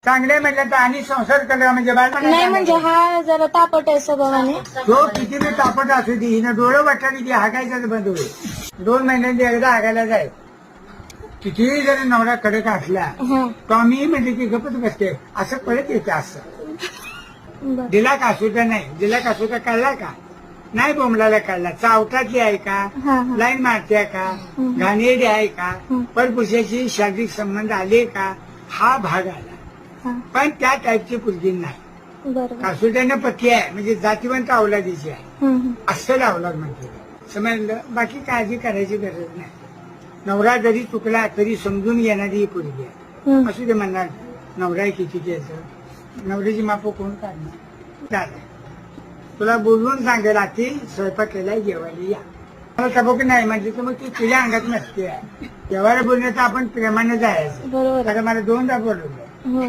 चांगले म्हटलं तर आणि संसार करा म्हणजे नाही म्हणजे हा जरा तापट आहे स्वभावाने. तो किती बी तापट असू दे हिनं डोळं वाटलं की हागायचाच बंद होईल. 2 महिन्यांनी एकदा हागायला जाय. कितीही जरी नवरा कडक असला हं. तो आम्ही म्हणजे की गपच बसते असं परत येते असं. बरं. दिला का सुद्धा नाही दिला का सुद्धा काढला का नाही बोंबलाला काढला चावटाची आहे का हा, हा. लाईन मारते का हं. घाणेरडी आहे का हं. परपुरुषाची शारीरिक संबंध आले का हा भाग आला. हं. पण त्या टाईपची पुरगी नाही. बरोबर. कासुट्यानं पक्की आहे म्हणजे जातीवंत अवलादीची आहे हं, हं. असं अवलाद म्हणते समजलं. बाकी काळजी करायची गरज नाही. नवरा जरी चुकला तरी समजून येणारी ही पुरगी आहे. हं. असू दे म्हणणार नवरा किती घ्यायचं नवऱ्याची माप कोण काढणार. चालेल तुला बोलवून सांगेल आधी स्वयंपाक केलाय जेवायला या. मला तबक नाही म्हणजे तर मग ती तुझ्या अंगात नसते. जेवायला बोलण्याचं आपण प्रेमाने जायचं. बरोबर. आता मला 2दा बोलवलं. हं.